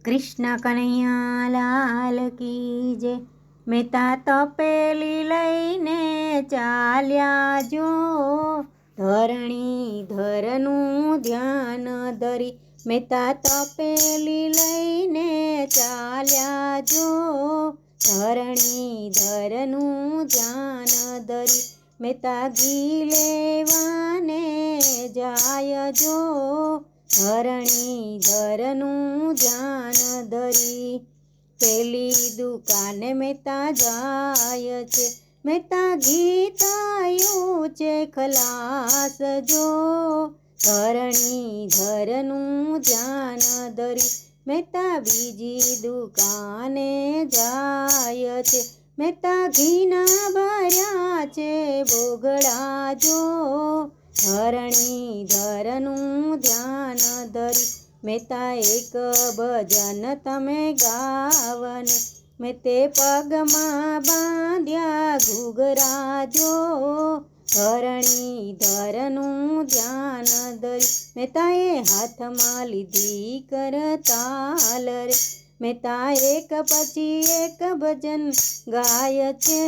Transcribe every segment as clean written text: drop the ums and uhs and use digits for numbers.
કૃષ્ણ કનૈયા લાલ કી જય। મેતા તપેલી લઈને ચાલ્યા જો, ધરણીધરનું ધ્યાન ધરી। મેતા તપેલી લઈને ચાલ્યા જો, ધરણીધરનું ધ્યાન ધરી। મેતા ઘી લેવાને જાય જો, ધરણીધરનું ધ્યાન ધરી। પેલી દુકાને મેતા જાય છે, મેતા ઘી થયું છે ખલાસ જો, ધરણીધરનું ધ્યાન ધરી। મેતા બીજી દુકાને જાય છે, મેતા ઘીના ભર્યા છે બોગડા જો, ધરણીધરનું ધ્યાન ધરી। મેતા એક ભજન તમે ગાવને, મેં તે પગમાં બાંધ્યા ઘૂઘરા જો, ધરણીધરનું ધ્યાન ધરી। મેતા એ હાથમાં લીધી કરતાલ રે, મેતા એક પછી એક ભજન ગાય છે,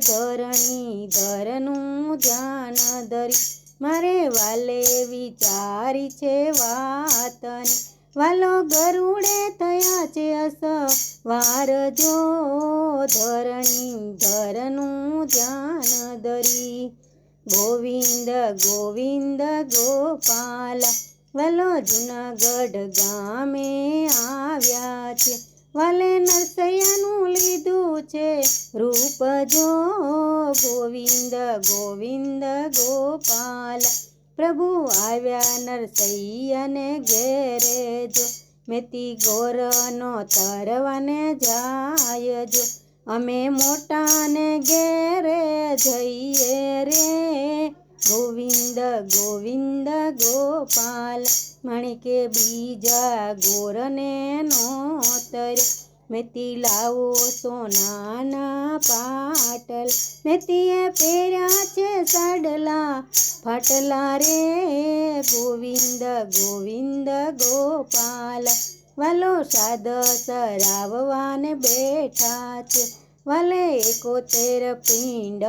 ધરણીધરનું ધ્યાન ધરી। મારે વાલે વિચારી છે વાતને, વાલો ગરુડે થયા છે અસવાર જો, ધરણીધરનું ધ્યાન ધરી। ગોવિંદ ગોવિંદ ગોપાલ, વાલો જુનાગઢ ગામે આવ્યા છે, વાલે નરસૈયાનું લીધું છે રૂપ જો, ગોવિંદ ગોવિંદ ગોપાલ। પ્રભુ આવ્યા નરસૈયાને ઘેરે જો, મેતી ગોરનો તરવાને જાય જો, અમે મોટાને ઘેરે જઈએ રે, ગોવિંદ ગોવિંદ ગોપાલ। માણિકે બીજા ગોરને નોતર્યા, મેતી લાવો સોનાના પાટલ, મેતીએ પહેર્યા છે સાડલા ફાટલા રે, ગોવિંદ ગોવિંદ ગોપાલ। વાલો સાદ સરાવવાને બેઠા છે, વાલે 71 પિંડ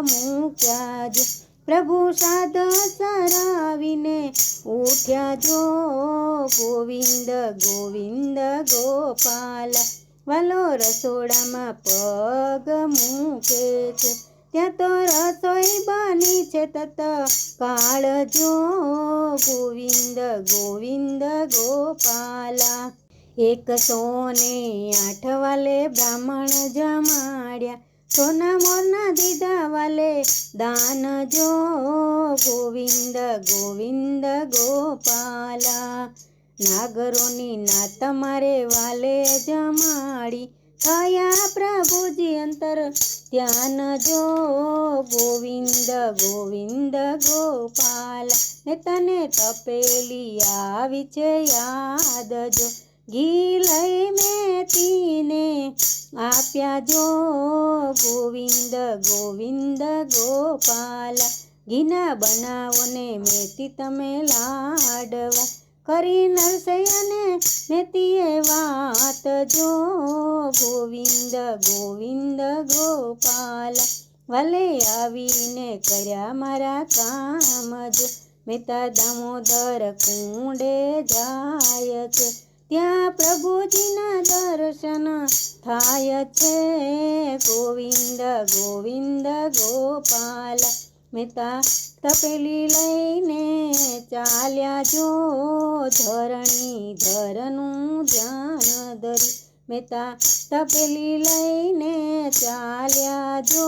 મૂક્યા જો, પ્રભુ સાદ સરાવીને ઉઠ્યા જો, ગોવિંદ ગોવિંદ ગોપાલ। વાલો રસોડામાં પગ મૂકે છે, ત્યાં તો રસોઈ બની છે તત્કાળ જો, ગોવિંદ ગોવિંદ ગોપાલ। 108 વાલે બ્રાહ્મણ જમાડ્યા, સોના મોરના દીધા વાલે દાન જો, ગોવિંદ ગોવિંદ ગોપાલ। નાગરોની નાત મારે વાલે જમાડી, થયા પ્રભુજી અંતર ધ્યાન જો, ગોવિંદ ગોવિંદ ગોપાલ। ને તને તપેલી આવી છે યાદ જો, ઘી લઈ મેતીને આપ્યા જો, ગોવિંદ ગોવિંદ ગોપાલ। ઘીના બનાવોને મેતી તમે લાડવા, કરી નરસૈયાને મેતીએ વાત જો, ગોવિંદ ગોવિંદ ગોપાલ। વાલે આવીને કર્યા મારા કામ જો, મેતા દામોદર કુંડે જાય છે, ત્યાં પ્રભુજીના દર્શન થાય છે, ગોવિંદ ગોવિંદ ગોપાલ। મેતા તપેલી લઈને ચાલ્યા જો, ધરણીધરનું ધ્યાન ધરી। મેતા તપેલી લઈને ચાલ્યા જો,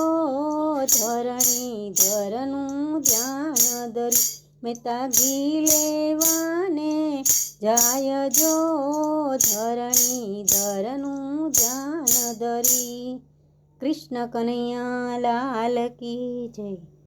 ધરણીધરનું ધ્યાન ધરી। મેતા ઘી લેવાને જાય જો, ધરણીધરનું ધ્યાન ધરી। કૃષ્ણ કનૈયા લાલ કી જય।